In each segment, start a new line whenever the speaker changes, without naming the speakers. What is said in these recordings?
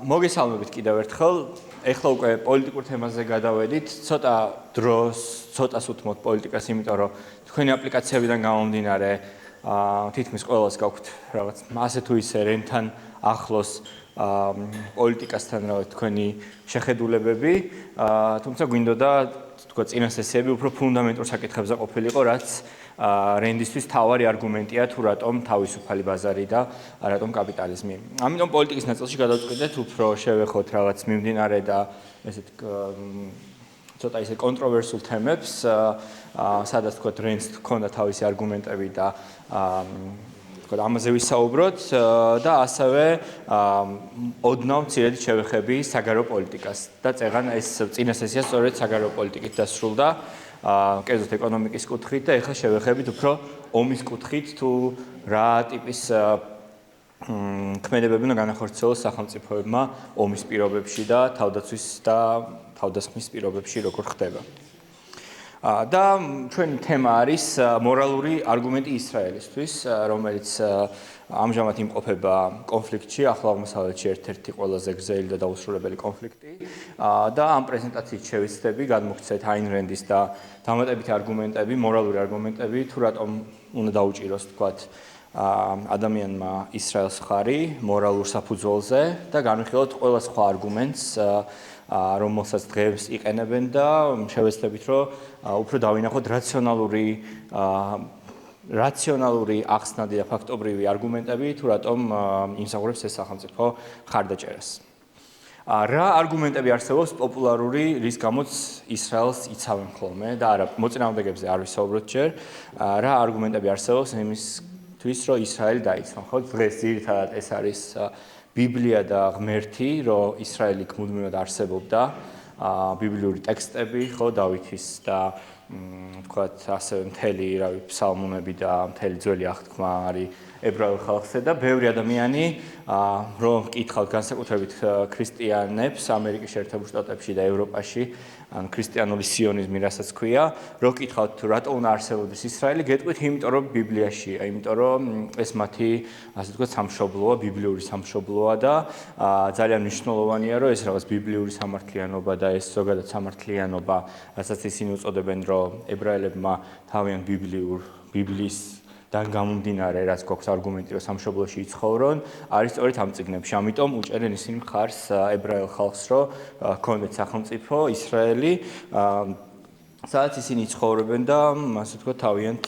მოგესალმებით კიდევ ერთხელ. ეხლა უკვე პოლიტიკურ თემაზე გადავედით. ცოტა დროს, ცოტას უთმოთ პოლიტიკას, იმიტომ რომ თქვენი აპლიკაციებიდან გამომდინარე, თითქმის ყველას გაქვთ რაღაც ასე თუ ისე რენთან ახლოს პოლიტიკასთან რაღაც თქვენი შეხედულებები, თუმცა გვინდოდა თქვა წინა სესიები უფრო ფუნდამენტურ საკითხებზე ყოფილიყო, რაც რენდისთვის თავარი არგუმენტია თუ რატომ თავისუფალი ბაზარი და რატომ კაპიტალიზმი. ამიტომ პოლიტიკის ნაწილში გადავწყვიტეთ უფრო შევეხოთ რაღაც მიმდინარე და ესეთ ცოტა ისე კონტროვერსულ თემებს, სადაც თქვა რენდს ჰქონდა თავისი არგუმენტები და ამაზე ვისაუბროთ და ასევე ოდნავ მცირედ შევეხები საგარეო პოლიტიკას და წეგან ეს წინა სესია სწორედ საგარეო პოლიტიკით დასრულდა. კერძოდ ეკონომიკის კუთხით და ეხლა შევეხებით უფრო ომის კუთხით თუ რა ტიპის ქმედებები უნდა განახორციელოს სახელმწიფოებმა ომის პირობებში და თავდაცვის და თავდასხმის პირობებში როგორ ხდება. და ჩვენი თემა არის მორალური არგუმენტი ისრაელისთვის, რომელიც ამჟამად იმყოფება კონფლიქტში, ახლო აღმოსავლეთში ერთ-ერთი ყველაზე გრძელი და დაუსრულებელი კონფლიქტი. და ამ პრეზენტაციით შევეცდები გადმოგცეთ აინ რენდის და დამატებითი არგუმენტები, მორალური არგუმენტები, თუ რატომ უნდა დაუჭიროს, თქვათ, ადამიანმა ისრაელს ხარი მორალურ საფუძველზე და განვიხილოთ ყველა სხვა არგუმენტს, რომელსაც დღეს იყენებენ და შევეცდებით, რომ უფრო დავინახოთ რაციონალური ახსნადი და ფაქტობრივი არგუმენტები, თუ რატომ იმსახურებს ეს სახელმწიფო ხარდაჭერას. რა არგუმენტები არსებობს პოპულარული, რის გამოც ისრაელს იცავენ ხოლმე და არა მოწინააღმდეგეებზე არ ვისაუბროთ ჯერ, რა არგუმენტები არსებობს იმისთვის, რომ ისრაელი დაიცვან, ხო? დღეს ძირითადად ეს არის ბიბლია და ღმერთი, რომ ისრაელი მუდმივად არსებობდა, ბიბლიური ტექსტები, ხო, დავითის და თქვათ ასევე მთელი, რავი, ფსალმუნები და მთელი ძველი აღთქმა არის ებრაულ ხალხზე და ბევრი ადამიანი, რომ კითხავთ განსაკუთრებით ქრისტიანებს ამერიკის შეერთებულ შტატებში და ევროპაში, ან ქრისტიანული სიონიზმი, რასაც ქვია, რომ კითხავთ რატო უნდა არსებობდეს ისრაელი, გეტყვით, იმიტომ რომ ბიბლიაშია, იმიტომ რომ ეს მათი, ასე ვთქვათ, სამშობლოა, ბიბლიური სამშობლოა და ძალიან მნიშვნელოვანია, რომ ეს რაღაც ბიბლიური სამართლიანობა და ეს ზოგადად სამართლიანობა, რასაც ისინი უწოდებენ, რომ ებრაელებმა თავიანთ ბიბლიის დან გამომდინარე, რაც გვაქვს არგუმენტი, რომ სამშობლოში იცხოვრონ, არის სწორედ ამ წიგნებში. ამიტომ უჭერენ ისინი მხარს ებრაელ ხალხს, რომ ჰქონდეთ სახელმწიფო ისრაელი, სადაც ისინი ცხოვრობენ და ასე ვთქვათ, თავიანთ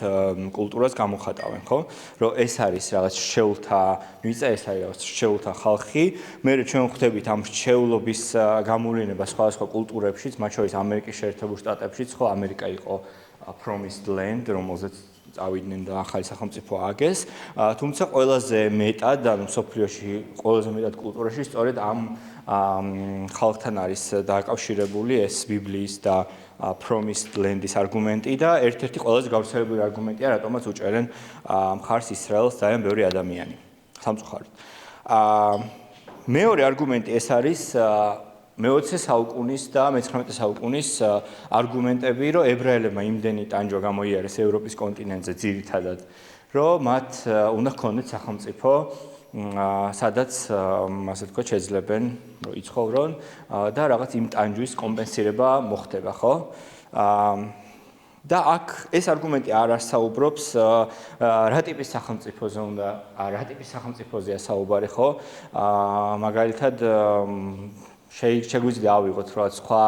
კულტურას გამოხატავენ, ხო? რომ ეს არის რაღაც რჩეულთა მიწა, ეს არის რაღაც რჩეულთა ხალხი. მე ჩვენ ვხვდებით ამ რჩეულობის გამოვლენა სხვადასხვა კულტურებშიც, მათ შორის ამერიკის შეერთებულ შტატებშიც, ხო, ამერიკა იყო promised land, რომელზეც წავიდნენ და ახალი სახელმწიფო ააგეს. თუმცა ყველაზე მეტად, ანუ მსოფლიოში ყველაზე მეტად კულტურაში სწორედ ამ ხალხთან არის დაკავშირებული ეს ბიბლიის და promised land-ის არგუმენტი და ერთ-ერთი ყველაზე გავრცელებული არგუმენტია, რატომაც უჭერენ მხარს ისრაელს ძალიან ბევრი ადამიანი. სამწუხაროდ. მეორე არგუმენტი ეს არის მე-20 საუკუნის და მე-19 საუკუნის არგუმენტები, რომ ებრაელებმა იმდენი ტანჯვა გამოიარეს ევროპის კონტინენტზე ძირითადად, რომ მათ უნდა ჰქონდეთ სახელმწიფო, სადაც ასე ვთქვათ, შეძლებენ რომ იცხოვრონ და რაღაც იმ ტანჯვის კომპენსირება მოხდება, ხო? და აქ ეს არგუმენტი არ ასაუბრობს რა ტიპის სახელმწიფოზე უნდა, რა ტიპის სახელმწიფოზეა საუბარი, ხო? მაგალითად შეგვიძლია ავიღოთ რა სხვა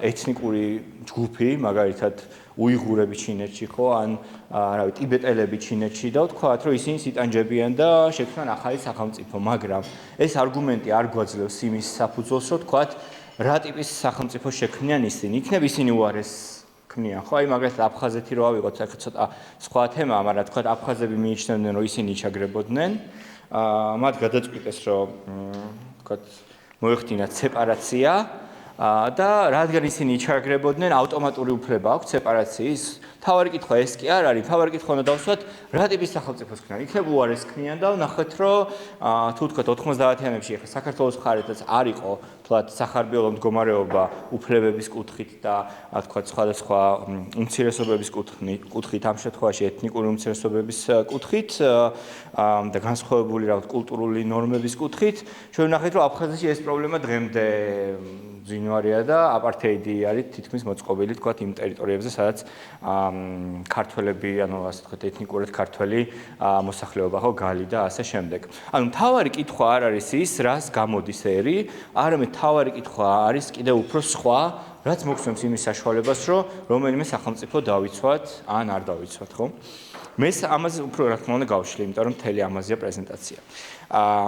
ეთნიკური ჯგუფი, მაგალითად უიღურები ჩინეთში, ხო, ან რავი, ტიბეტელები ჩინეთში და ვთქვათ, რომ ისინი იტანჯებიან და შექმნან ახალი სახელმწიფო, მაგრამ ეს არგუმენტი არ გვაძლევს იმის საფუძველს, რომ ვთქვათ, რა ტიპის სახელმწიფო შექმნიან ისინი. იქნებ ისინი უარეს ქმნიან, ხო? აი მაგალითად აფხაზეთი რო ავიღოთ, ახლა ცოტა სხვა თემაა, მაგრამ ვთქვათ, აფხაზები მიიჩნევდნენ, რომ ისინი იჩაგრებოდნენ. მათ გადაწყვიტეს, რომ ვთქვათ, მოეხდინათ სეპარაცია და რადგან ისინი იჩაგრებოდნენ, ავტომატური უფლება აქვს სეპარაციის. თავარი კითხვა ეს კი არ არის, თავარი კითხვა უნდა დავსვათ, რა ტიპის სახელმწიფოს ქნიან. იქნებ უარეს ქნიან და ვნახეთ, რომ თუ თქვათ 90-იანებში ახლა საქართველოს მხარეთაც არ იყო თლათ სახარბიელო მდგომარეობა უფლებების კუთხით და თქვათ სხვადასხვა უმცირესობების კუთხით, ამ შემთხვევაში ეთნიკური უმცირესობების კუთხით და განსხვავებული რაღაც კულტურული ნორმების კუთხით, ჩვენ ვნახეთ, რომ აფხაზეთში ეს პრობლემა დღემდე ძინვარია და აპართეიდი არის თითქმის მოწყობილი თქვათ იმ ტერიტორიებზე, სადაც ქართველები, ანუ ასე ვთქვათ, ეთნიკურად ქართველი მოსახლეობა ხო გალი და ასე შემდეგ. ანუ მთავარი კითხვა არ არის ის, რას გამოდის ერი, არამედ მთავარი კითხვა არის კიდევ უფრო სხვა, რაც მოგცემს იმის საშუალებას, რომ რომელიმე სახელმწიფო დავიცვათ ან არ დავიცვათ, ხო? მე ამაზე უფრო რა თქმა უნდა გავშლი, იმიტომ რომ მთელი ამაზეა პრეზენტაცია.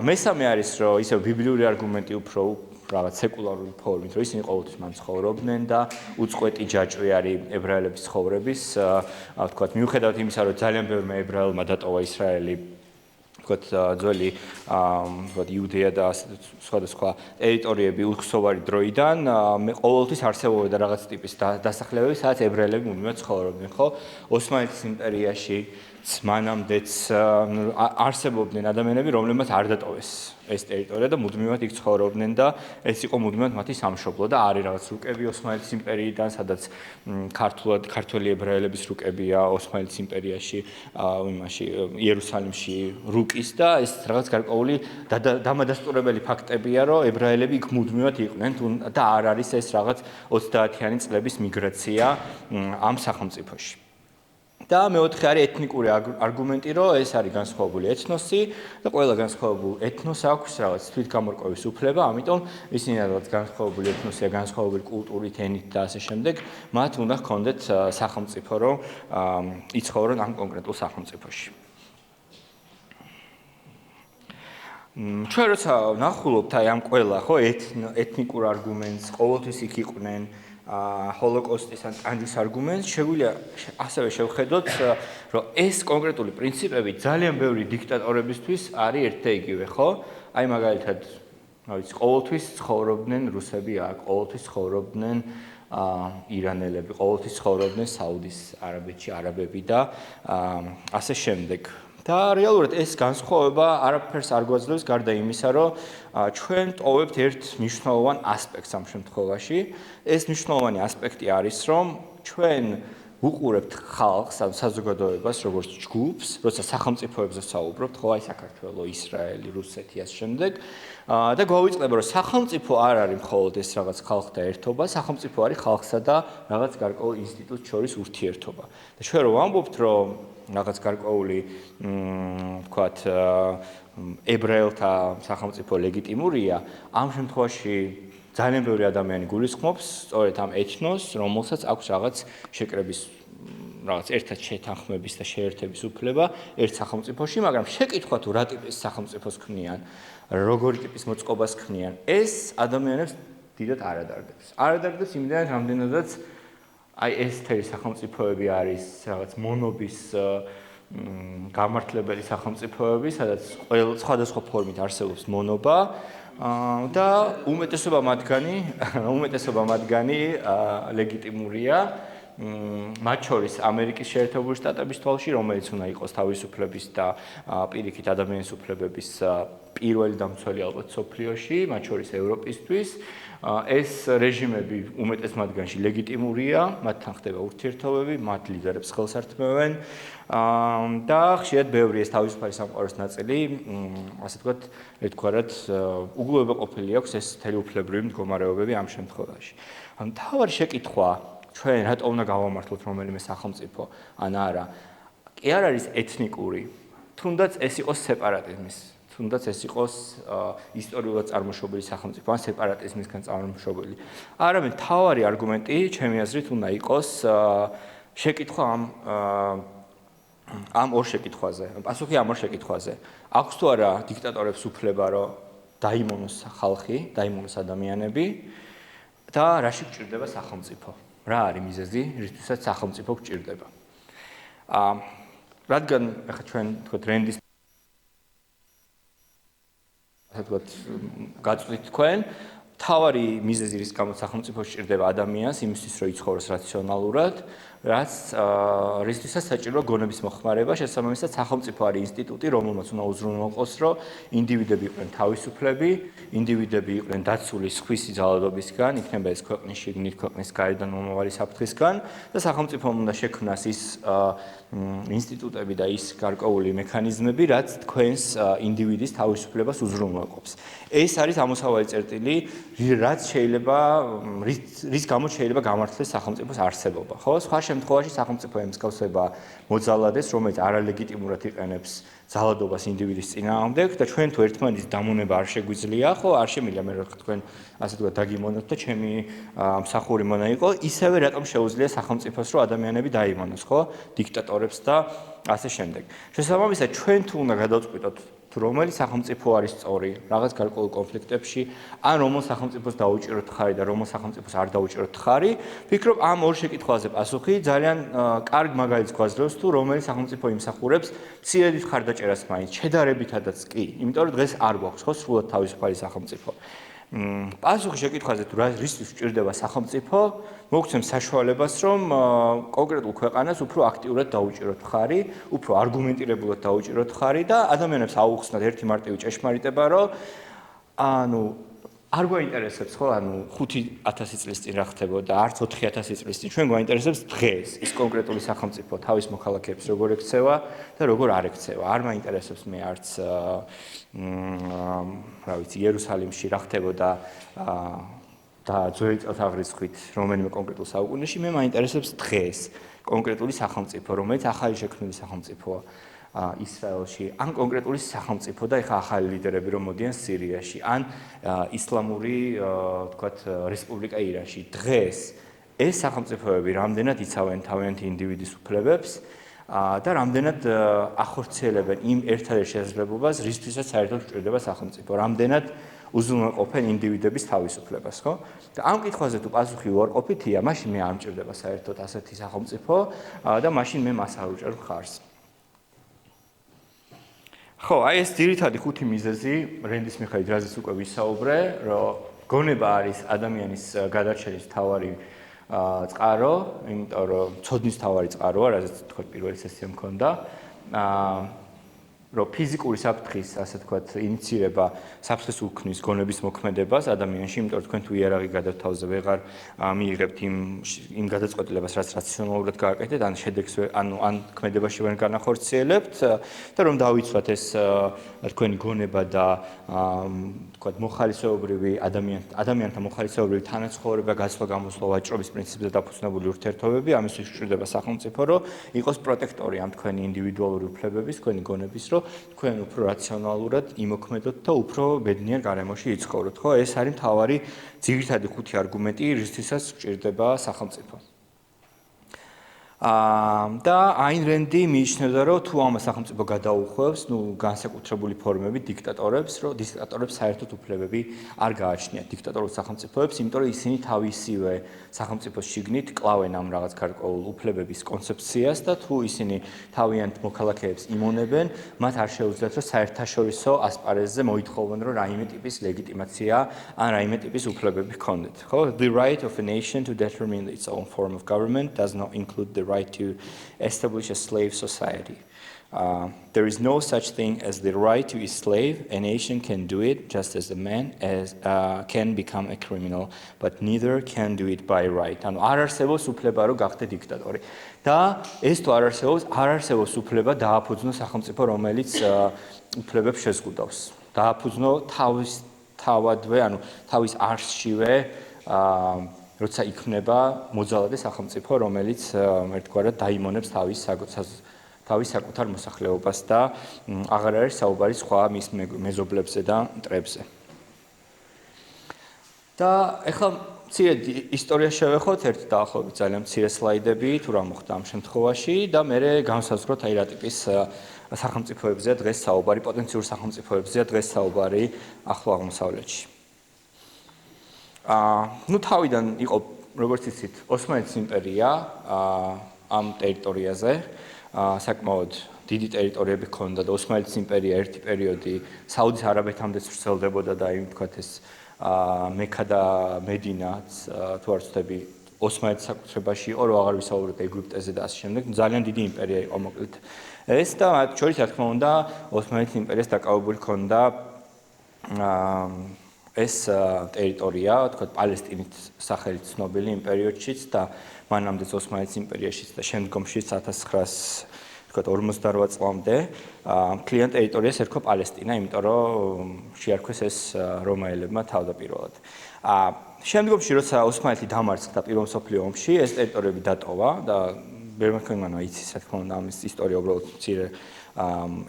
მესამე არის, რომ ისევ ბიბლიური არგუმენტი უფრო რაღაც სეკულარული ფორმით, რომ ისინი ყოველთვის მან ცხოვრობდნენ და უწყვეტი ჯაჭვი არის ებრაელების ცხოვრების, ვთქვათ, მიუხედავად იმისა, რომ ძალიან ბევრმა ებრაელმა დატოვა ისრაელი, ვთქვათ, ძველი ვთქვათ, იუდეა და სხვადასხვა ტერიტორიები უხსოვარი დროიდან, მე ყოველთვის არსებობდა რაღაც ტიპის დასახლებები, სადაც ებრაელები მუდმივად ცხოვრობდნენ, ხო? ოსმალეთის იმპერიაში მანამდეც არსებობდნენ ადამიანები, რომლებმაც არ დატოვეს ეს ტერიტორია და მუდმივად იქ ცხოვრობდნენ და ეს იყო მუდმივად მათი სამშობლო და არის რაღაც რუკები ოსმალეთის იმპერიიდან, სადაც ქართველი ებრაელების რუკებია ოსმალეთის იმპერიაში, იმაში იერუსალიმში რუკის და ეს რაღაც გარკვეული დამადასტურებელი ფაქტებია, რომ ებრაელები იქ მუდმივად იყვნენ და არ არის ეს რაღაც 30-იანი წლების მიგრაცია ამ სახელმწიფოში. და მეოთხე არის ეთნიკური არგუმენტი, რომ ეს არის განსხვავებული ეთნოსი და ყველა განსხვავებულ ეთნოსს აქვს რაღაც თვითგამორკვევის უფლება, ამიტომ ისინი რაღაც განსხვავებული ეთნოსია, განსხვავებული კულტურით, ენით და ასე შემდეგ, მათ უნდა ჰქონდეთ სახელმწიფო, რომ იცხოვრონ ამ კონკრეტულ სახელმწიფოში. ჩვენ როცა ვნახულობთ აი ამ ყველა ხო ეთნიკურ არგუმენტს, ყოველთვის იქ იყვნენ ჰოლოკოსტის ან ტანჯვის არგუმენტს, შეგვიძლია ასევე შევხედოთ, რომ ეს კონკრეტული პრინციპები ძალიან ბევრი დიქტატორებისთვის არის ერთ და იგივე, ხო? აი მაგალითად, რა ვიცი, ყოველთვის ცხოვრობდნენ რუსები აქ, ყოველთვის ცხოვრობდნენ ირანელები, ყოველთვის ცხოვრობდნენ საუდის არაბეთში არაბები და ასე შემდეგ. და რეალურად ეს განსხვავება არაფერს არ გვაძლევს გარდა იმისა, რომ ჩვენ ტოვებთ ერთ მნიშვნელოვან ასპექტს ამ შემთხვევაში. ეს მნიშვნელოვანი ასპექტი არის, რომ ჩვენ ვუყურებთ ხალხს, ანუ საზოგადოებას, როგორც ჯგუფს, როცა სახელმწიფოებზე საუბრობთ, ხო, აი საქართველო, ისრაელი, რუსეთი ასე შემდეგ, და გვავიწყდება, რომ სახელმწიფო არ არის მხოლოდ ეს რაღაც ხალხთა ერთობა, სახელმწიფო არის ხალხსა და რაღაც გარკვეულ ინსტიტუტს შორის ურთიერთობა. და ჩვენ რო ვამბობთ, რომ რაღაც გარკვეული ვთქვათ ებრაელთა სახელმწიფო ლეგიტიმურია, ამ შემთხვევაში ძალიან ბევრი ადამიანი გულისხმობს სწორედ ამ ეთნოს, რომელსაც აქვს რაღაც შეკრების რაღაც ერთად შეთანხმების და შეერთების უფლება ერთ სახელმწიფოში, მაგრამ შეკითხვა თუ რა ტიპის სახელმწიფოს ქმნიან, როგორი ტიპის მოწყობას ქმნიან, ეს ადამიანებს დიდად არ ადარდებს. არ ადარდებს იმდენად, რამდენადაც აი ეს თერი სახელმწიფოები არის რაღაც მონობის გამართლებელი სახელმწიფოები, სადაც სხვადასხვა ფორმით არსებობს მონობა და უმეტესობა მათგანი ლეგიტიმურია, მათ შორის ამერიკის შეერთებული შტატების თვალში, რომელიც უნდა იყოს თავისუფლების და პირიქით ადამიანის უფლებების პირველი დამცველი ალბათ სოფლიოში, მათ შორის ევროპისთვის. ეს რეჟიმები უმეტეს მათგანში ლეგიტიმურია, მათთან ხდება ურთიერთობები, მათ ლიდერებს ხელს ართმევენ და ხშირად ბევრი ეს თავისუფალი სამყაროს ნაწილი, ასე ვთქვათ, ერთგვარად უგულებელ ყოფილი აქვს ეს თელიუფლებრივი მდგომარეობები ამ შემთხვევაში. ანუ მთავარი შეკითხვა, ჩვენ რატო უნდა გავამართლოთ რომელიმე სახელმწიფო, ან არა, კი არ არის ეთნიკური, თუნდაც ეს იყოს სეპარატიზმის, თუნდაც ეს იყოს ისტორიულად წარმოშობილი სახელმწიფო, ან სეპარატიზმისგან წარმოშობილი. არამედ მთავარი არგუმენტი, ჩემი აზრით, უნდა იყოს შეკითხვა ამ ორ შეკითხვაზე, პასუხი ამ ორ შეკითხვაზე. აქვს თუ არა დიქტატორებს უფლება, რომ დაიმონოს ხალხი, დაიმონოს ადამიანები და რაში გჭირდება სახელმწიფო? რა არის მიზეზი, რისთვისაც სახელმწიფო გჭირდება? რადგან ახლა ჩვენ თქვათ რენდის ასე ვთქვათ, გაწვით თქვენ, თავარი მიზეზი რის გამოც სახელმწიფო სჭირდება ადამიანს იმისთვის რომ იცხოვროს რაციონალურად რაც რისთვისაც საჭიროა გონების მოხმარება, შესაბამისად სახელმწიფო არის ინსტიტუტი, რომელმაც უნდა უზრუნველყოს, რომ ინდივიდები იყვნენ თავისუფლები, ინდივიდები იყვნენ დაცული სხვისი ძალადობისგან, იქნება ეს ქვეყნის შიგნით, ქვეყნის გარედან მომავალი საფრთხისგან და სახელმწიფომ უნდა შექმნას ის ინსტიტუტები და ის გარკვეული მექანიზმები, რაც თქვენს ინდივიდის თავისუფლებას უზრუნველყოფს. ეს არის ამოსავალი წერტილი, რაც შეიძლება რის გამოც შეიძლება გამართლდეს სახელმწიფოს არსებობა, ხო? სხვა შემთხვევაში სახელმწიფო ემსგავსება მოძალადეს, რომელიც არალეგიტიმურად იყენებს ძალადობას ინდივიდის წინააღმდეგ და ჩვენ თუ ერთმანეთის დამონება არ შეგვიძლია, ხო, არ შემიძლია მე რა თქვენ ასე თქვა დაგიმონოთ და ჩემი მსახური მონა იყო, ისევე რატომ შეუძლია სახელმწიფოს რომ ადამიანები დაიმონოს, ხო? დიქტატორებს და ასე შემდეგ. შესაბამისად, ჩვენ თუ უნდა გადავწყვიტოთ თუ რომელი სახელმწიფო არის სწორი რაღაც გარკვეულ კონფლიქტებში, ან რომელ სახელმწიფოს დაუჭიროთ ხარი და რომელ სახელმწიფოს არ დაუჭიროთ ხარი, ვფიქრობ ამ ორ შეკითხვაზე პასუხი ძალიან კარგ მაგალითს გვაძლევს თუ რომელი სახელმწიფო იმსახურებს მცირედით ხარდაჭერას მაინც, შედარებითადაც კი, იმიტომ რომ დღეს არ გვაქვს ხო სრულად თავისუფალი სახელმწიფო. პასუხი შეკითხვაზე თუ რისთვის სჭირდება სახელმწიფო, მოგცემს საშუალებას, რომ კონკრეტულ ქვეყანას უფრო აქტიურად დაუჭიროთ ხარი, უფრო არგუმენტირებულად დაუჭიროთ ხარი და ადამიანებს აუხსნათ ერთი მარტივი ჭეშმარიტება, რომ ანუ არ გვაინტერესებს ხო, ანუ 5000 წლის წინ რა ხდებოდა, არც 4000 წლის წინ, ჩვენ გვაინტერესებს დღეს ის კონკრეტული სახელმწიფო თავის მოქალაქეებს როგორ ექცევა და როგორ არ ექცევა. არ მაინტერესებს მე არც რა ვიცი, იერუსალიმში რა ხდებოდა და ძველი წელთაღრიცხვით რომელიმე კონკრეტულ საუკუნეში, მე მაინტერესებს დღეს კონკრეტული სახელმწიფო, რომელიც ახალი შექმნილი სახელმწიფოა ისრაელში, ან კონკრეტული სახელმწიფო და ეხა ახალი ლიდერები რომ მოდიან სირიაში, ან ისლამური, თქვათ, რესპუბლიკა ირანში. დღეს ეს სახელმწიფოები რამდენად იცავენ თავიანთი ინდივიდის უფლებებს და რამდენად ახორციელებენ იმ ერთადერთ შესაძლებლობას, რისთვისაც საერთოდ სჭირდება სახელმწიფო, რამდენად უზრუნველყოფენ ინდივიდების თავისუფლებას, ხო? და ამ კითხვაზე თუ პასუხი უარყოფითია, მაშინ მე არ მჭირდება საერთოდ ასეთი სახელმწიფო და მაშინ მე მას არ უჭერ მხარს. ხო, აი ეს ძირითადი ხუთი მიზეზი, რენდის მიხედვით რაზეც უკვე ვისაუბრე, რომ გონება არის ადამიანის გადარჩენის მთავარი წყარო, იმიტომ რომ ცოდნის მთავარი წყაროა, რაზეც თქვა პირველი სესია მქონდა. რომ ფიზიკური საფრთხის, ასე თქვათ, ინიციირება საფრთხეს უქმნის გონების მოქმედებას ადამიანში, იმიტომ რომ თქვენ თუ იარაღი გადავთ თავზე ვეღარ მიიღებთ იმ გადაწყვეტილებას, რაც რაციონალურად გააკეთეთ, ან შედეგს ან ქმედებაში ვერ განახორციელებთ და რომ დავიცვათ ეს თქვენი გონება და თქვათ მოხალისეობრივი ადამიანთა მოხალისეობრივი თანაცხოვრება, გაცვლა-გამოსვლა, ვაჭრობის პრინციპზე დაფუძნებული ურთიერთობები, ამისთვის სჭირდება სახელმწიფო, რომ იყოს პროტექტორი ამ თქვენი ინდივიდუალური უფლებების, თქვენი გონების, რომ თქვენ უფრო რაციონალურად იმოქმედოთ და უფრო ბედნიერ გარემოში იცხოვროთ, ხო? ეს არის მთავარი ძირითადი ხუთი არგუმენტი, რისთვისაც სჭირდება სახელმწიფო. და აინ რენდი მიიჩნევდა, რომ თუ ამ სახელმწიფო გადაუხვევს, განსაკუთრებული ფორმებით დიქტატორებს, რომ დიქტატორებს საერთოდ უფლებები არ გააჩნიათ დიქტატორულ სახელმწიფოებს, იმიტომ რომ ისინი თავისივე სახელმწიფოს შიგნით კლავენ ამ რაღაც გარკვეულ უფლებების კონცეფციას და თუ ისინი თავიანთ მოქალაქეებს იმონებენ, მათ არ შეუძლიათ, რომ საერთაშორისო ასპარეზზე მოითხოვონ, რომ რაიმე ტიპის ლეგიტიმაცია ან რაიმე ტიპის უფლებები ჰქონდეთ, ხო? The right of a nation to determine its own form of government does not include the right to establish a slave society. There is no such thing as the right to a slave. A nation can do it just as a man can become a criminal, but neither can do it by right. ანუ არ არსებობს უფლება რომ გახდე დიქტატორი. და ეს თუ არ არსებობს უფლება დააფუძნო სახელმწიფო, რომელიც უფლებებს შეზღუდავს. დააფუძნო თავადვე, ანუ თავის არსშივე როცა იქმნება მოძალადე სახელმწიფო, რომელიც ერთგვარად დაიმონებს თავის საკუთარ მოსახლეობას და აღარ არის საუბარი სხვა მის მეზობლებზე და მტრებზე. და ეხლა მცირე ისტორია შევეხოთ, ერთ დაახლოებით ძალიან მცირე სლაიდები, თუ რა მოხდა ამ შემთხვევაში და მერე განსაზღვროთ აი რა ტიპის სახელმწიფოებზეა დღეს საუბარი, პოტენციურ სახელმწიფოებზეა დღეს საუბარი ახლო აღმოსავლეთში. თავიდან იყო, როგორც იცით, ოსმალეთის იმპერია ამ ტერიტორიაზე, საკმაოდ დიდი ტერიტორიები ჰქონდა და ოსმალეთის იმპერია ერთი პერიოდი საუდის არაბეთამდე ვრცელდებოდა და იმ თქვათ ეს მექა და მედინაც თუ არ ვცდები ოსმალეთის საკუთრებაში იყო, რომ აღარ ვისაუბრებ ეგვიპტეზე და ასე შემდეგ. ძალიან დიდი იმპერია იყო მოკლედ. ეს და მათ შორის რა თქმა უნდა ოსმალეთის იმპერიას დაკავებული ჰქონდა ეს ტერიტორია, თქვა პალესტინით სახელით ცნობილი იმ პერიოდშიც და მანამდეც ოსმალეთის იმპერიაშიც და შემდგომშიც 1948 წლამდე მთლიან ტერიტორიას ერქვა პალესტინა, იმიტომ რომ შეარქვეს ეს რომაელებმა თავდაპირველად. შემდგომში როცა ოსმალეთი დამარცხდა პირველ მსოფლიო ომში, ეს ტერიტორიები დატოვა და ბერმანქანმა იცის, რა თქმა უნდა, ამის ისტორია უბრალოდ მცირე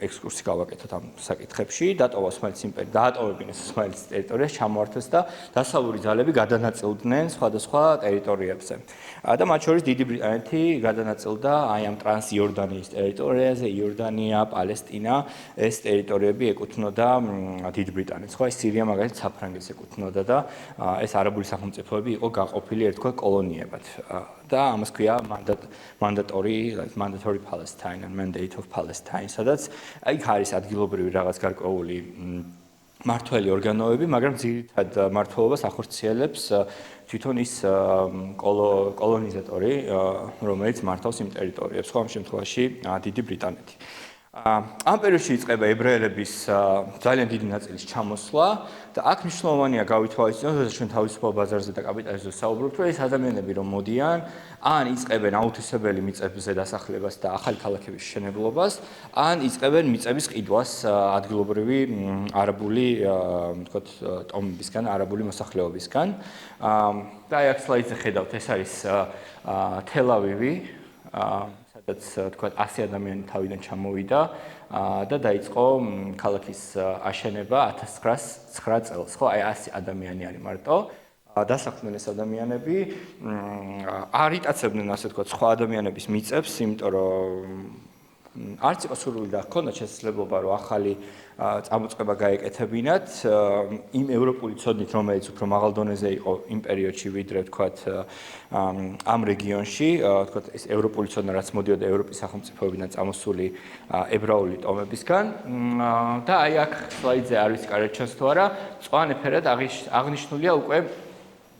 ექსკურსი გავაკეთოთ ამ საკითხებში, დატოვა ოსმალეთის იმპერია, დაატოვებინეს ოსმალეთის ტერიტორიას, ჩამოართვეს და დასავლური ძალები გადანაწილდნენ სხვადასხვა ტერიტორიებზე. და მათ შორის დიდი ბრიტანეთი გადანაწილდა აი ამ ტრანსიორდანიის ტერიტორიაზე, იორდანია, პალესტინა, ეს ტერიტორიები ეკუთვნოდა დიდ ბრიტანეთს, ხო, სირია მაგალითად საფრანგეთს ეკუთვნოდა და ეს არაბული სახელმწიფოები იყო გაყოფილი ერთგვარ კოლონიებად. და ამას ქვია mandatory Palestine and mandate of Palestine, სადაც იქ არის ადგილობრივი რაღაც გარკვეული მართველი ორგანოები, მაგრამ ძირითად მმართველობას ახორციელებს თვითონ ის კოლონიზატორი, რომელიც მართავს იმ ტერიტორიებს, ხო, ამ შემთხვევაში დიდი ბრიტანეთი. ამ პერიოდში იწყება ებრაელების ძალიან დიდი ნაწილის ჩამოსვლა და აქ მნიშვნელოვანია გავითვალისწინოთ, როცა ჩვენ თავისუფალ ბაზარზე და კაპიტალიზმზე საუბრობთ, რომ ეს ადამიანები რომ მოდიან, ან იწყებენ აუთვისებელი მიწებზე დასახლებას და ახალი ქალაქების შენებლობას, ან იწყებენ მიწების ყიდვას ადგილობრივი არაბული, ვთქვათ, ტომებისგან, არაბული მოსახლეობისგან. და აი აქ სლაიდზე ხედავთ, ეს არის თელ-ავივი, სადაც თქვა 100 ადამიანი თავიდან ჩამოვიდა და დაიწყო ქალაქის აშენება 1909 წელს. ხო, აი 100 ადამიანი არის მარტო. დასახლდნენ ეს ადამიანები, არ იტაცებდნენ ასე თქვა სხვა ადამიანების მიწებს, იმიტომ რომ არც იყო სურვილი და ჰქონდა შესაძლებლობა რომ ახალი წამოწყება გაეკეთებინათ იმ ევროპული ცოდნით, რომელიც უფრო მაღალ დონეზე იყო იმ პერიოდში, ვიდრე ვთქვათ ამ რეგიონში, ვთქვათ ეს ევროპული ცოდნა, რაც მოდიოდა ევროპის სახელმწიფოებიდან წამოსული ებრაული ტომებისგან და აი აქ სლაიდზე არ ვიცი კარგად ჩანს თუ არა, მწვანე ფერად აღნიშნულია უკვე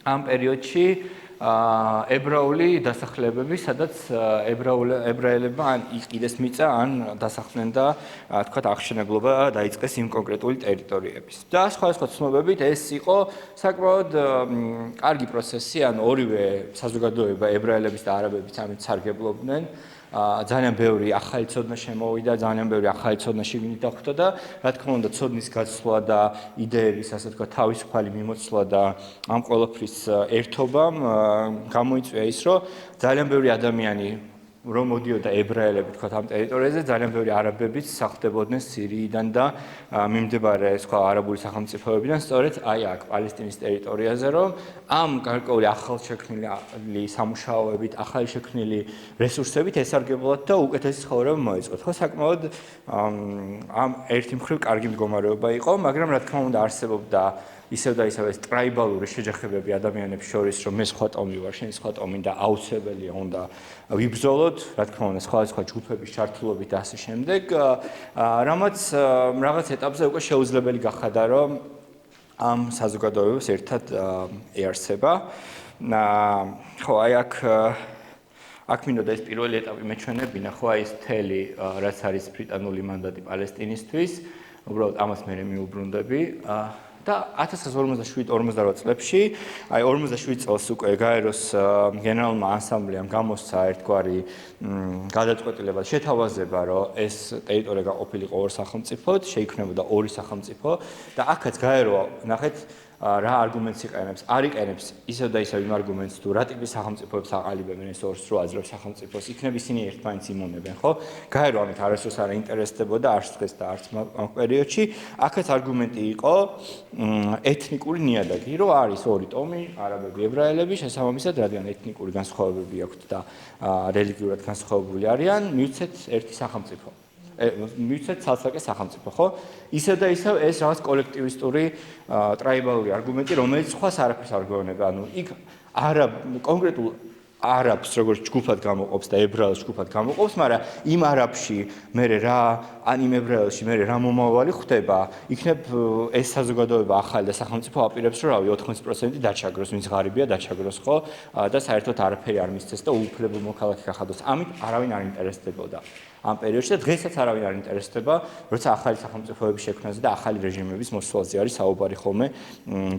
ამ პერიოდში ებრაული დასახლებები, სადაც ებრაელებმა ან იყიდეს მიწა, ან დასახლდნენ და თქვათ აღშენებლობა დაიწყეს იმ კონკრეტული ტერიტორიების. და სხვადასხვა ცნობებით ეს იყო საკმაოდ კარგი პროცესი, ან ორივე საზოგადოება, ებრაელებიც და არაბებიც ამით სარგებლობდნენ. ძალიან ბევრი ახალი ცოდნა შემოვიდა, ძალიან ბევრი ახალი ცოდნა შიგნით დახვდა და რა თქმა უნდა ცოდნის გაცვლა და იდეების ასე თქვა თავისუფალი მიმოცვლა და ამ ყველაფრის ერთობამ გამოიწვია ის, რომ ძალიან ბევრი ადამიანი რომ მოდიოდა ებრაელები თქვა ამ ტერიტორიაზე, ძალიან ბევრი არაბებიც სახლდებოდნენ სირიიდან და მიმდებარე სხვა არაბული სახელმწიფოებიდან, სწორედ აი აქ პალესტინის ტერიტორიაზე, რომ ამ გარკვეული ახალშექმნილი სამუშაოებით, ახალი შექმნილი რესურსებით ესარგებლოთ და უკეთესი ცხოვრება მოეწყოთ. ხო, საკმაოდ ამ ერთი მხრივ კარგი მდგომარეობა იყო, მაგრამ რა თქმა უნდა არსებობდა ისევ და ისევ ეს ტრაიბალური შეჯახებები ადამიანებს შორის, რომ მე სხვა ტომი ვარ, შენ სხვა ტომი და აუცილებელია უნდა ვიბრძოლოთ, რა თქმა უნდა, სხვა ჯგუფების ჩართულობით და ასე შემდეგ, რამაც რაღაც ეტაპზე უკვე შეუძლებელი გახადა, რომ ამ საზოგადოებებს ერთად ეარსება. ხო, აი აქ მინდოდა ეს პირველი ეტაპი მეჩვენებინა, ხო, აი ეს მთელი, რაც არის ბრიტანული მანდატი პალესტინისთვის, უბრალოდ ამას მე მიუბრუნდები. და 1947-48 წლებში, აი 47 წელს უკვე გაეროს გენერალურმა ასამბლეამ გამოსცა ერთგვარი გადაწყვეტილება, შეთავაზება, რომ ეს ტერიტორია გაყოფილიყო ორ სახელმწიფოდ, შეიქმნებოდა ორი სახელმწიფო და აქაც გაერო, ნახეთ, რა არგუმენტს იყენებს, არ იყენებს ისევ და ისევ იმ არგუმენტს, თუ რა ტიპის სახელმწიფოებს აყალიბებენ ეს ორს რო აძლევს სახელმწიფოს, იქნებ ისინი ერთმანეთს იმონებენ, ხო? გაერო ამით არასდროს არ ინტერესდებოდა არც დღეს და არც ამ პერიოდში. აქაც არგუმენტი იყო ეთნიკური ნიადაგი, რომ არის ორი ტომი, არაბები, ებრაელები, შესაბამისად, რადგან ეთნიკური განსხვავებები აქვთ და რელიგიურად განსხვავებული არიან, მივცეთ ერთი სახელმწიფო. მივცეთ ცალსაკე სახელმწიფო, ხო? ისევ და ისევ ეს რაღაც კოლექტივისტური ტრაიბალური არგუმენტი, რომელიც სხვას არაფერს არ გვეუბნება. ანუ იქ კონკრეტულ არაბს როგორც ჯგუფად გამოყოფს და ებრაელს ჯგუფად გამოყოფს, მაგრამ იმ არაბში მე რა ან იმ ებრაელში მე რა მომავალი ხდება, იქნებ ეს საზოგადოება ახალი და სახელმწიფო აპირებს რომ რავი 80% დაჩაგროს, ვინც ღარიბია დაჩაგროს ხო და საერთოდ არაფერი არ მისცეს და უუფლებო მოქალაქე გახადოს. ამით არავინ არ ინტერესდებოდა. ამ პერიოდში და დღესაც არავინ არ ინტერესდება, როცა ახალი სახელმწიფოების შექმნაზე და ახალი რეჟიმების მოსვლაზე არის საუბარი ხოლმე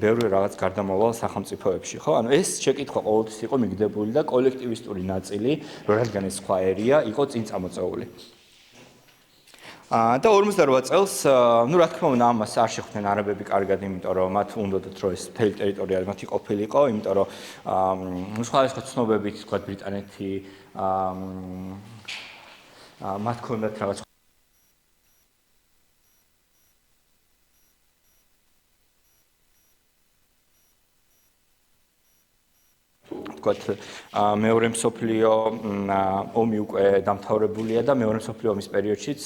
ბევრი რაღაც გარდამავალ სახელმწიფოებში, ხო? ანუ ეს შეკითხვა ყოველთვის იყო მიგდებული და კოლექტივისტური ნაწილი, რადგან ეს სხვა ერია, იყო წინ წამოწეული. და 48 წელს, ну, რა თქმა უნდა, ამას არ შეხვდნენ არაბები კარგად, იმიტომ რომ მათ უნდათ რომ ეს მთელი ტერიტორია მათი ყოფილიყო, იმიტომ რომ სხვადასხვა ცნობებით, თქვა ბრიტანეთი მათ ქონდათ რაღაც ვთქვათ, მეორე მსოფლიო ომი უკვე დამთავრებულია და მეორე მსოფლიო ომის პერიოდშიც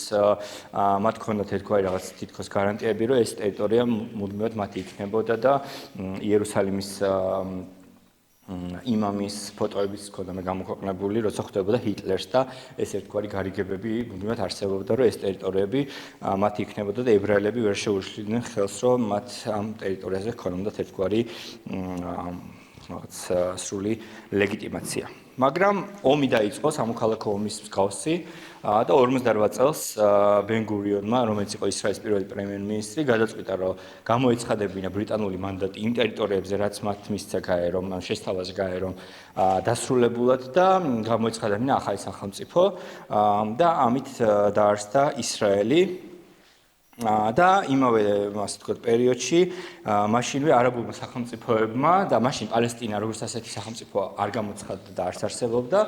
მათ ქონდათ ერთგვარი რაღაც თითქოს გარანტიები, რომ ეს ტერიტორია მუდმივად მათი იქნებოდა და იერუსალიმის იმამის ფოტოებიც ქონდა გამოქვეყნებული, როცა ხვდებოდა ჰიტლერს და ეს ერთგვარი გარიგებები მუდმივად არსებობდა, რომ ეს ტერიტორიები მათი იქნებოდა და ებრაელები ვერ შეუშლიდნენ ხელს, რომ მათ ამ ტერიტორიაზე ჰქონდათ ერთგვარი რაღაც სრული ლეგიტიმაცია. მაგრამ ომი დაიწყო, სამოქალაქო ომის მსგავსი და 48 წელს ბენ-გურიონმა, რომელიც იყო ისრაელის პირველი პრემიერ-მინისტრი, გადაწყვიტა, რომ გამოეცხადებინა ბრიტანული მანდატი იმ ტერიტორიებზე, რაც მათ მისცა გაერო, შესთავაზა გაერო დასრულებულად და გამოეცხადებინა ახალი სახელმწიფო და ამით დაარსდა ისრაელი. და იმავე ასე ვთქვათ პერიოდში მაშინვე არაბულმა სახელმწიფოებმა და მაშინ პალესტინა როგორც ასეთი სახელმწიფო არ გამოცხადდა და არც არსებობდა,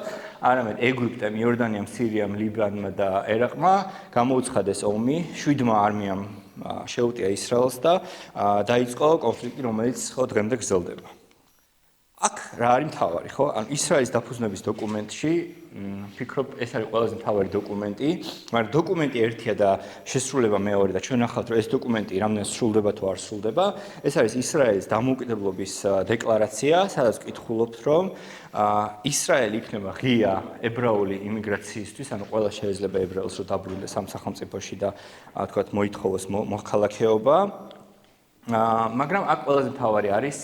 არამედ ეგვიპტემ, იორდანიამ, სირიამ, ლიბანმა და ერაყმა გამოუცხადეს ომი, 7 არმიამ შეუტია ისრაელს და დაიწყო კონფლიქტი, რომელიც ხო დღემდე გრძელდება. აქ რა არის მთავარი, ხო? ანუ ისრაელის დაფუძნების დოკუმენტში ფიქრობ ეს არის ყველაზე მთავარი დოკუმენტი, მაგრამ დოკუმენტი ერთია და შესრულება მეორე და ჩვენ ნახავთ, რომ ეს დოკუმენტი რამდენად სრულდება თუ არ სრულდება. ეს არის ისრაელის დამოუკიდებლობის დეკლარაცია, სადაც ვკითხულობთ, რომ ისრაელი იქნება ღია ებრაული იმიგრაციისთვის, ანუ ყველა შეიძლება ებრაელს რომ დაბრუნდეს ამ სახელმწიფოში და თქვათ მოითხოვოს მოქალაქეობა. მაგრამ აქ ყველაზე მთავარი არის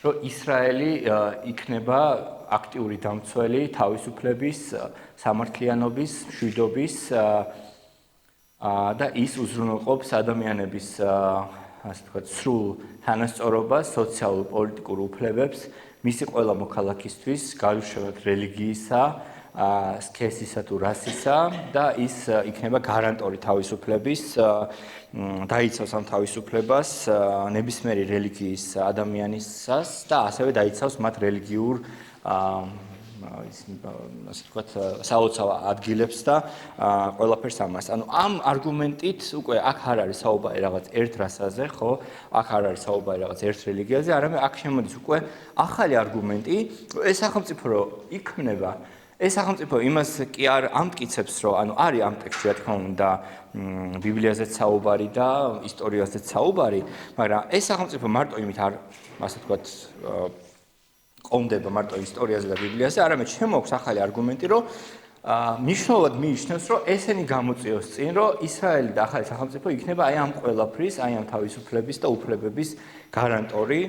რომ ისრაელი იქნება აქტიური დამცველი თავისუფლების, სამართლიანობის, მშვიდობის და ის უზრუნველყოფს ადამიანების ასე ვთქვათ, სრულ თანასწორობას, სოციალურ პოლიტიკურ უფლებებს, მისი ყველა მოქალაქისთვის, განსხვავებით რელიგიისა, სქესისა თუ რასისა და ის იქნება გარანტორი თავისუფლების, დაიცავს ამ თავისუფლებას ნებისმიერი რელიგიის ადამიანისას და ასევე დაიცავს მათ რელიგიურ ასე ვთქვათ, საოცარ ადგილებს და ყველაფერს ამას. ანუ ამ არგუმენტით უკვე აქ არ არის საუბარი რაღაც ერთ რასაზე, ხო? აქ არ არის საუბარი რაღაც ერთ რელიგიაზე, არამედ აქ შემოდის უკვე ახალი არგუმენტი, ეს სახელმწიფო რო იქმნება, ეს სახელმწიფო იმას კი არ ამტკიცებს, რომ ანუ არის ამ ტექსტში, რა თქმა უნდა, ბიბლიაზეც საუბარი და ისტორიაზეც საუბარი, მაგრამ ეს სახელმწიფო მარტო იმით არ, ასე ვთქვათ, ყომდება მარტო ისტორიაზე და ბიბლიაზე, არამედ შემოაქვს ახალი არგუმენტი, რომ მნიშვნელოვნად მიიჩნევს, რომ ესენი გამოწიოს წინ, რომ ისრაელი და ახალი სახელმწიფო იქნება აი ამ ყველაფრის, აი ამ თავისუფლების და უფლებების გარანტორი.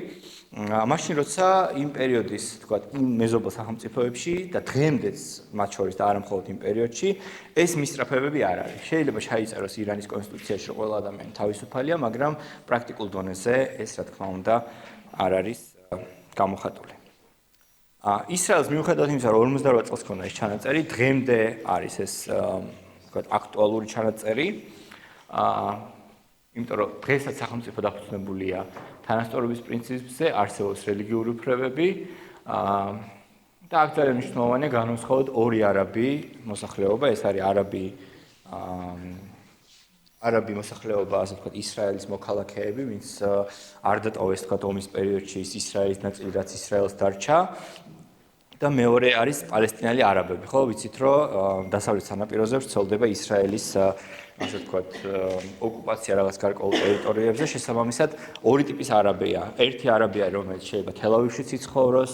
მაშინ როცა იმ პერიოდის, თქვათ, იმ მეზობელ სახელმწიფოებში და დღემდეც მათ შორის და არა მხოლოდ იმ პერიოდში, ეს მისწრაფებები არ არის. შეიძლება ჩაიწეროს ირანის კონსტიტუციაში, რომ ყველა ადამიანი თავისუფალია, მაგრამ პრაქტიკულ დონეზე ეს, რა თქმა უნდა, არ არის გამოხატული. ისრაელს მიუხედავად იმისა, რომ 48 წელს ქონდა ეს ჩანაწერი, დღემდე არის ეს, თქვათ, აქტუალური ჩანაწერი. იმიტომ რომ დღესაც სახელმწიფო დაფუძნებულია თანასწორობის პრინციპზე, არსებობს რელიგიური უფლებები და აქ ძალიან მნიშვნელოვანია განვასხვაოთ ორი არაბი მოსახლეობა, ეს არის არაბი მოსახლეობა, ასე ვთქვათ, ისრაელის მოქალაქეები, ვინც არ დატოვეს, თქვათ, ომის პერიოდში ის ისრაელის ნაწილი, რაც ისრაელს დარჩა. და მეორე არის პალესტინელი არაბები, ხო, ვიცით, რომ დასავლეთ სანაპიროზე ვრცელდება ისრაელის ასე ვთქვათ, ოკუპაცია რაღაც გარკვეულ ტერიტორიებზე, შესაბამისად, ორი ტიპის არაბია. ერთი არაბია, რომელიც შეიძლება თელ-ავივშიც იცხოვროს,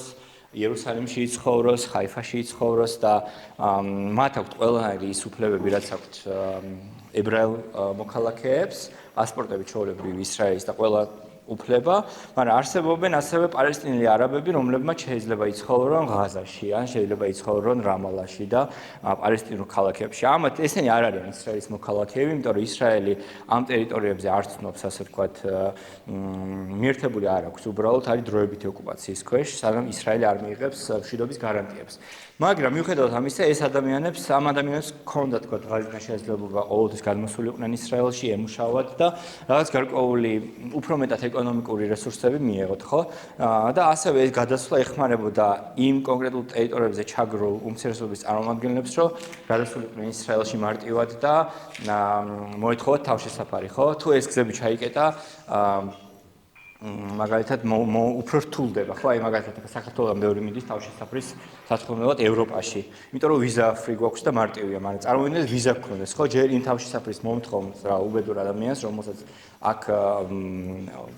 იერუსალიმში იცხოვროს, ხაიფაში იცხოვროს და მათ აქვთ ყველანაირი ის უფლებები, რაც აქვთ ებრაელ მოქალაქეებს, პასპორტები ჩვეულებრივ ისრაელის და ყველა უფლება, მაგრამ არსებობენ ასევე პალესტინელი არაბები, რომლებმაც შეიძლება იცხოვრონ ღაზაში, ან შეიძლება იცხოვრონ რამალაში და პალესტინურ ქალაქებში. ამათ ესენი არ არიან ისრაელის მოქალაქეები, იმიტომ რომ ისრაელი ამ ტერიტორიებზე არ ცნობს, ასე ვთქვათ, მიერთებული არ აქვს, უბრალოდ არის დროებითი ოკუპაციის ქვეშ, სანამ ისრაელი არ მიიღებს მშვიდობის გარანტიებს. მაგრამ მიუხედავად ამისა, ეს ადამიანებს ჰქონდათ თქვათ ღაზიდან შესაძლებლობა ყოველთვის გადმოსულიყვნენ ისრაელში, ემუშაوات და რაღაც გარკვეული უფრო მეტად ეკონომიკური რესურსები მიეღოთ, ხო? და ასევე ეს გადასვლა ეხმარებოდა იმ კონკრეტულ ტერიტორიებზე ჩაგრულ უმცირესობის წარმომადგენლებს, რომ გადასულიყვნენ ისრაელში მარტივად და მოეთხოვათ თავშესაფარი, ხო? თუ ეს გზები ჩაიკეტა, მაგალითად უფრო რთულდება, ხო? აი მაგალითად საქართველოსთან ბევრი მიდის თავშესაფრის საცხოვნელად ევროპაში, იმიტომ რომ ვიზა ფრი გვაქვს და მარტივია, მაგრამ წარმოიდგინეთ ვიზა გქონდეს, ხო? ჯერ იმ თავშესაფრის მომთხოვნს რა უბედურ ადამიანს, რომელსაც აქ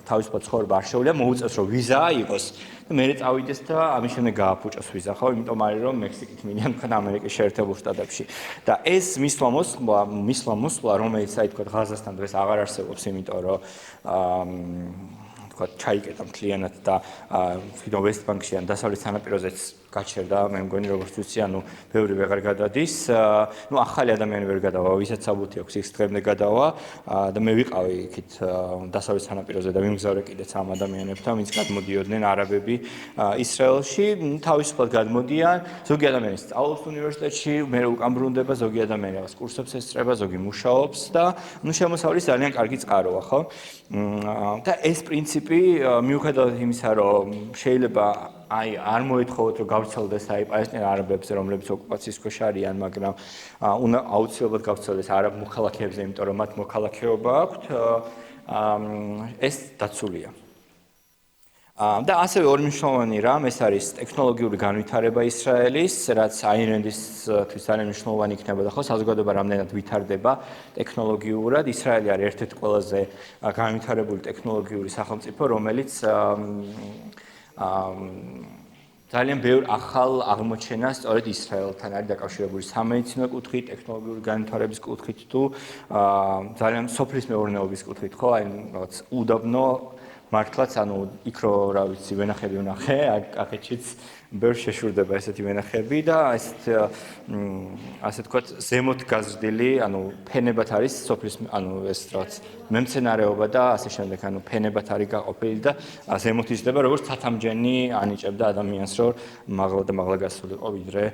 თავისუფლად ცხოვრება არ შეუძლია, მოუწევს რომ ვიზა აიღოს და მერე წავიდეს და ამის შემდეგ გააფუჭოს ვიზა, ხო? იმიტომ არის რომ მექსიკით მიდიან თქვენ ამერიკის შეერთებულ შტატებში. და ეს მისვლა მოსვლა, რომელიც აი თქვენ ღაზასთან დღეს აღარ არსებობს, იმიტომ რომ თქვა ჩაიკეტა მთლიანად და თვითონ ვესტბანკში ან დასავლეთ სანაპიროზეც გაჩერდა, მე მგონი როგორც ვიცი, ანუ ბევრი ვეღარ გადადის. ნუ ახალი ადამიანი ვერ გადავა, ვისაც საბუთი აქვს, ის დღემდე გადავა და მე ვიყავი იქით დასავლეთ სანაპიროზე და ვიმგზავრე კიდეც ამ ადამიანებთან, ვინც გადმოდიოდნენ არაბები ისრაელში, თავისუფლად გადმოდიან, ზოგი ადამიანი სწავლობს უნივერსიტეტში, მე უკან ბრუნდება, ზოგი ადამიანი რაღაც კურსებს ესწრება, ზოგი მუშაობს და ნუ შემოსავლის ძალიან კარგი წყაროა, ხო? და ეს პრინციპი მიუხედავად იმისა, რომ შეიძლება აი არ მოეთხოვოთ რომ გავრცელდეს აი პალესტინელ არაბებზე, რომლებიც ოკუპაციის ქვეშ არიან, მაგრამ უნდა აუცილებლად გავრცელდეს არაბ მოქალაქეებზე, იმიტომ რომ მათ მოქალაქეობა აქვთ, ეს დაცულია. და ასევე ორი მნიშვნელოვანი რამ, ეს არის ტექნოლოგიური განვითარება ისრაელის, რაც Ayn Rand-ისთვის ძალიან მნიშვნელოვანი იქნებოდა, ხო, საზოგადოება რამდენად ვითარდება ტექნოლოგიურად. ისრაელი არის ერთ-ერთი ყველაზე განვითარებული ტექნოლოგიური სახელმწიფო, რომელიც ძალიან ბევრ ახალ აღმოჩენას სწორედ ისრაელთან არის დაკავშირებული სამედიცინო კუთხით, ტექნოლოგიური განვითარების კუთხით თუ ძალიან სოფლის მეურნეობის კუთხით, ხო, აი რაღაც უდაბნო მართლაც, ანუ იქ რო რა ვიცი, ვენახები ვნახე, აქეთშიც ბევრ შეშურდება ესეთი ვენახები და ასე ვთქვათ, ზემოთ გაზრდილი, ანუ ფენებად არის სოფლის, ანუ ეს რაღაც მემცენარეობა და ასე შემდეგ, ანუ ფენებად არის გაყოფილი და ზემოთ იზრდება, როგორც ცათამბჯენი ანიჭებდა ადამიანს, რომ მაღლა და მაღლა გასულიყო ვიდრე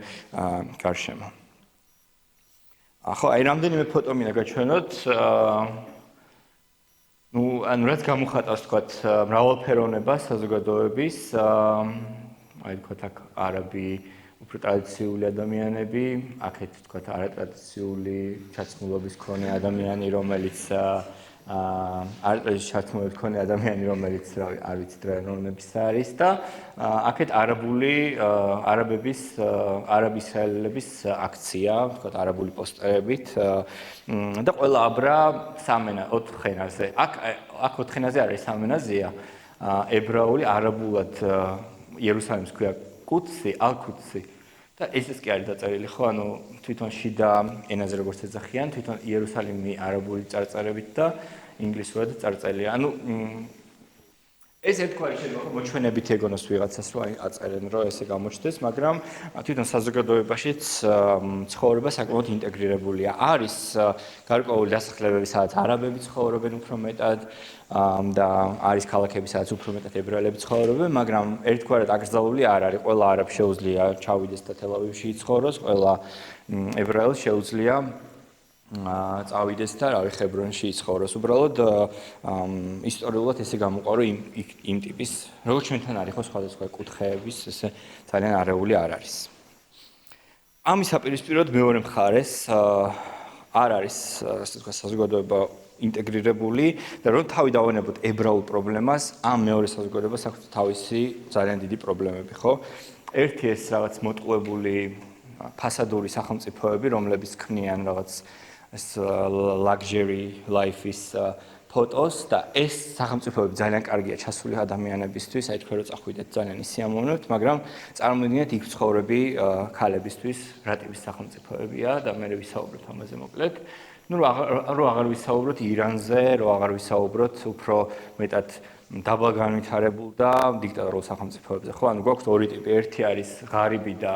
გარშემო. ხო, აი რამდენიმე ფოტო მინდა გაჩვენოთ. ნუ ანუ რაც გამოხატავს თქვათ მრავალფეროვნება საზოგადოების, აი თქვათ აქ არაბი, უფრო ტრადიციული ადამიანები, აქეთ თქვათ არატრადიციული ჩაცმულობის მქონე ადამიანი, რომელიც არატრადიციული ჩაცმულობის მქონე ადამიანი, რომელიც არ ვიცი დროენოვნების არის და აქეთ არაბების, არაბ ისრაელელების აქცია, თქვათ არაბული პოსტერებით და ყველა აბრა სამენა 4 ენაზე. აქ 4 ენაზე არის სამენაზეა. ებრაული, არაბულად იერუსალიმს ქვია კუცი, ალ-კუცი. და ესეც კი არის დაწერილი, ხო, ანუ თვითონ შიდა ენაზე როგორც ეძახიან, თვითონ იერუსალიმი არაბული წარწერებით და ინგლისურად წარწერილია. ანუ ეს ერთგვარი შეიძლება მოჩვენებით ეგონოს ვიღაცას, რომ აი აწერენ, რომ ესე გამოჩნდეს, მაგრამ თვითონ საზოგადოებაშიც ცხოვრება საკმაოდ ინტეგრირებულია. არის გარკვეული დასახლებები, სადაც არაბები ცხოვრობენ უფრო მეტად და არის ქალაქები, სადაც უფრო მეტად ებრაელები ცხოვრობენ, მაგრამ ერთგვარად აკრძალული არ არის. ყველა არაბი შეუძლია ჩავიდეს და თელ-ავივში იცხოვროს, ყველა ებრაელს შეუძლია წავიდეს და რავი ხებრონში იცხოვროს. უბრალოდ ისტორიულად ესე გამოყვა, რომ იმ ტიპის, როგორც ჩვენთან არის ხო სხვადასხვა კუთხეების, ესე ძალიან არეული არ არის. ამის საპირისპიროდ მეორე მხარეს არ არის, ასე ვთქვათ, საზოგადოება ინტეგრირებული და რომ თავი დავანებოთ ებრაულ პრობლემას, ამ მეორე საზოგადოებას აქვს თავისი ძალიან დიდი პრობლემები, ხო? ერთი ეს რაღაც მოტყუებული ფასადური სახელმწიფოები, რომლებიც ქმნიან რაღაც ეს luxury life-ის ფოტოს და ეს სახელმწიფოები ძალიან კარგია ჩასული ადამიანებისთვის, აი თქვენ რო წახვიდეთ ძალიან ისიამოვნებთ, მაგრამ წარმოიდგინეთ იქ ცხოვრები ქალებისთვის რა ტიპის სახელმწიფოებია და მე ვისაუბრებ ამაზე მოკლედ. ნუ რო აღარ ვისაუბროთ ირანზე, რო აღარ ვისაუბროთ უფრო მეტად დაბალ განვითარებულ და დიქტატორულ სახელმწიფოებზე, ხო? ანუ გვაქვს ორი ტიპი, ერთი არის ღარიბი და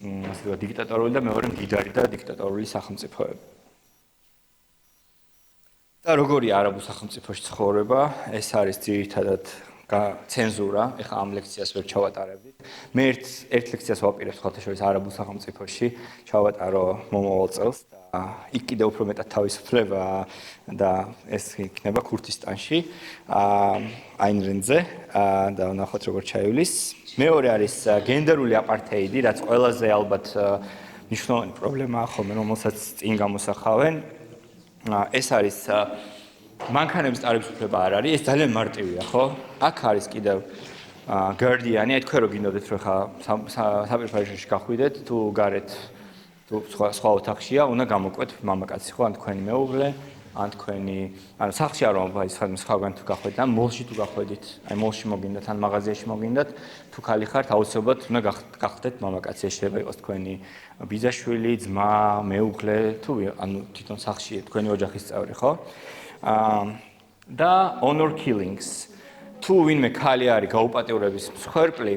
ასე ვთქვათ დიქტატორული და მეორე მდიდარი და დიქტატორული სახელმწიფოები. და როგორი არაბულ სახელმწიფოში ცხოვრება, ეს არის ძირითადად ცენზურა, ეხლა ამ ლექციას ვერ ჩავატარებდით. მე ერთ ლექციას ვაპირებ ხალხაშორის არაბულ სახელმწიფოში, ჩავატარო მომავალ წელს და იქ კიდევ უფრო მეტად თავისუფლება და ეს იქნება ქურთისტანში, აინ-რენდზე და ნახოთ როგორ ჩაივლის. მეორე არის გენდერული აპართეიდი, რაც ყველაზე ალბათ მნიშვნელოვანი პრობლემაა ხოლმე, რომელსაც წინ გამოსახავენ. ეს არის მანქანების ტარიფსუფლება არ არის, ეს ძალიან მარტივია, ხო? აქ არის კიდევ Guardian-ი, აი თქვენ რო გინდოდეთ რომ ხა საპირისპიროში გახვიდეთ, თუ გარეთ თუ სხვა ოთახშია, უნდა გამოკვეთ მამაკაცი, ხო? ან თქვენი მეუღლე, ან თქვენი, ანუ სახლში არ ვამბობ, აი სხვაგან თუ გახვედით, ან მოლში თუ გახვედით, აი მოლში მოგინდათ, ან მაღაზიაში მოგინდათ, თუ ხალი ხართ, აუცილებლად უნდა გახდეთ მამაკაცი, ეს შეიძლება იყოს თქვენი ბიძაშვილი, ძმა, მეუღლე, თუ ანუ თვითონ სახლში თქვენი ოჯახის წევრი, ხო? და honor killings. თუ ვინმე ქალი არის გაუპატიურების მსხვერპლი,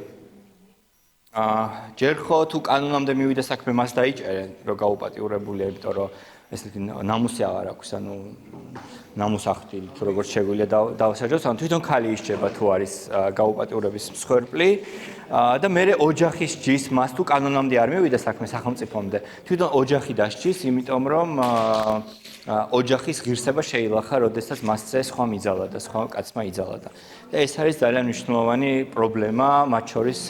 ჯერ ხო თუ კანონამდე მივიდა საქმე მას დაიჭერენ, რომ გაუპატიურებულია, იმიტომ რომ ესეთი ნამუსი აღარ აქვს, ანუ ნამუსახთი, თუ როგორც შეგვიძლია დავასაჯოთ, ანუ თვითონ ქალი ისჯება თუ არის გაუპატიურების მსხვერპლი და მე ოჯახის ჯის მას თუ კანონამდე არ მივიდა საქმე სახელმწიფომდე, თვითონ ოჯახი დასჯის, იმიტომ რომ ოჯახის ღირსება შეილახა, როდესაც მასზე სხვა მიძალა და სხვა კაცმა იძალა და ეს არის ძალიან მნიშვნელოვანი პრობლემა, მათ შორის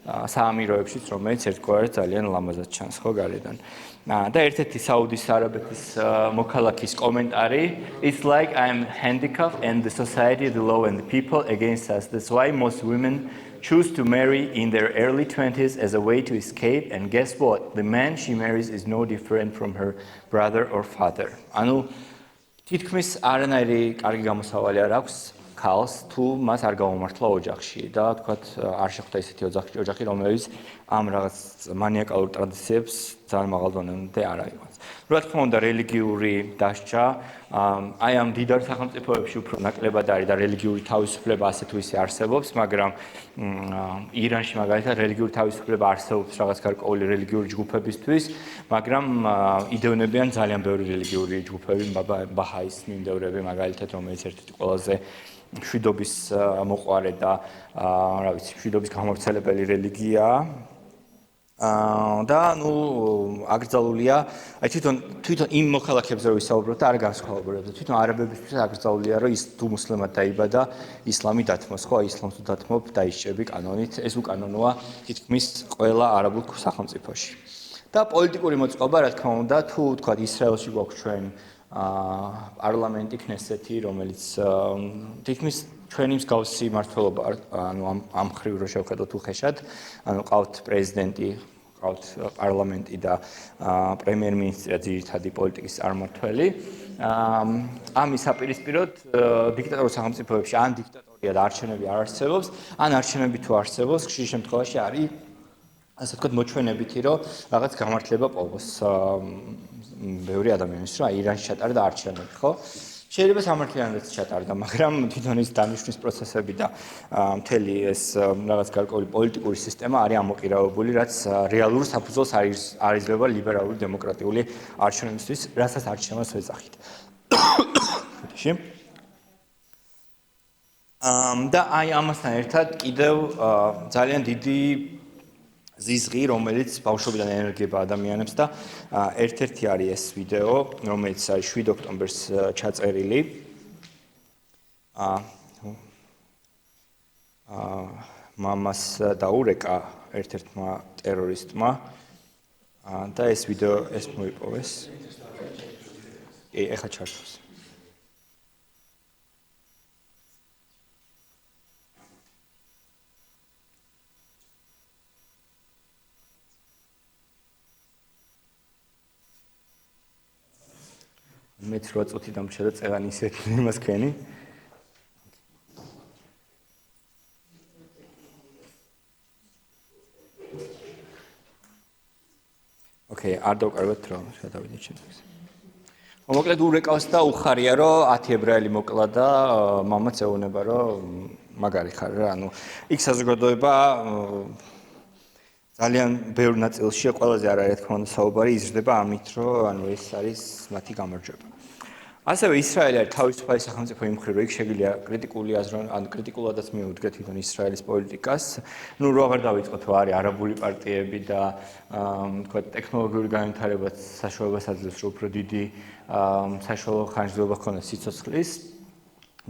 საამიროებშიც, რომელიც ერთგვარად ძალიან ლამაზად ჩანს ხო გარედან. და ერთ-ერთი საუდის არაბეთის მოქალაქის კომენტარი, it's like I'm handicapped and the society, the law and the people against us. That's why most women choose to marry in their early 20s as a way to escape, and guess what? The man she marries is no different from her brother or father. ანუ თითქმის არანაირი კარგი გამოსავალი არ აქვს ქალს თუ მას არ გაუმართლა ოჯახში და თქვათ არ შეხვდა ისეთი ოჯახი, რომელიც ამ რაღაც მანიაკალურ ტრადიციებს ძალიან მაღალ დონემდე არ აიღებს. რა თქმა უნდა, რელიგიური დასჯა აი ამ დიდარ სახელმწიფოებში უფრო ნაკლებად არის და რელიგიური თავისუფლება ასე თუ ისე არსებობს, მაგრამ ირანში მაგალითად რელიგიური თავისუფლება არსებობს რაღაც გარკვეული რელიგიური ჯგუფებისთვის, მაგრამ იდევნებიან ძალიან ბევრი რელიგიური ჯგუფები, ბაჰაის მიმდევრები მაგალითად, რომელიც ერთ-ერთი ყველაზე მშვიდობის მოყვარე და რა ვიცი, მშვიდობის გამავრცელებელი რელიგიაა. და ნუ აკრძალულია, აი თვითონ იმ მოქალაქეებზე რო ვისაუბროთ და არ განსხვავებულებზე, თვითონ არაბებისთვის აკრძალულია, რომ ის თუ მუსლიმად დაიბადა, ისლამი დათმოს, ხო, ისლამს თუ დათმობ, დაიშჭები კანონით, ეს უკანონოა თითქმის ყველა არაბულ სახელმწიფოში. და პოლიტიკური მოწყობა, რა თქმა უნდა, თუ თქვა ისრაელში გვაქვს ჩვენ პარლამენტი ქნესეთი, რომელიც თითქმის ჩვენი მსგავსი მმართველობა, ანუ ამ ხრივ რო შევხედოთ უხეშად, ანუ ყავთ პრეზიდენტი, ყავთ პარლამენტი და პრემიერ-მინისტრი ძირითადი პოლიტიკის წარმმართველი. ამის საპირისპიროდ დიქტატორულ სახელმწიფოებში ან დიქტატორია და არჩევნები არ არსებობს, ან არჩევნები თუ არსებობს, ხშირ შემთხვევაში არის ასე ვთქვათ მოჩვენებითი, რომ რაღაც გამართლება პოვოს ბევრი ადამიანის, რა ირანში ჩატარდა არჩევნები, ხო? შეიძლება სამართლიანობაც ჩატარდა, მაგრამ თვითონ ის დანიშვნის პროცესები და მთელი ეს რაღაც გარკვეული პოლიტიკური სისტემა არის ამოყირავებული, რაც რეალურ საფუძველს არ იძლევა ლიბერალური დემოკრატიული არჩევნებისთვის, რასაც არჩევანს ვეძახით. და აი ამასთან ერთად კიდევ ძალიან დიდი ზიზღი, რომელიც ბავშვობიდან ენერგება ადამიანებს და ერთ-ერთი არის ეს ვიდეო, რომელიც არის 7 ოქტომბერს ჩაწერილი. მამას დაურეკა ერთ-ერთმა ტერორისტმა და ეს ვიდეო ეს მოიპოვეს. ეხა ჩართავს. მეც 8 წუთი დამრჩა და წეღანი ისეთ იმას ქენი. ოკეი, არ დავკარგოთ რომ შედავიდეთ ჩემთვის. მოკლედ ურეკავს და უხარია რომ 10 ებრაელი მოკლა და მამაც ეუბნება რომ მაგარი ხარ რა, ანუ იქ საზოგადოება ძალიან ბევრ ნაწილშია ყველაზე არა თქმა უნდა საუბარი იზრდება ამით რომ ანუ ეს არის მათი გამარჯვება. ასევე ისრაელი არის თავისუფალი სახელმწიფო იმ მხრივ, რომ იქ შეგვიძლია კრიტიკული აზრი ან კრიტიკულადაც მიუდგეთ თვითონ ისრაელის პოლიტიკას. ნუ რო აღარ დავიწყოთ რომ არის არაბული პარტიები და თქვა ტექნოლოგიური განვითარებაც საშუალებას აძლევს რომ უფრო დიდი საშუალო ხანჯლობა ქონდეს სიცოცხლის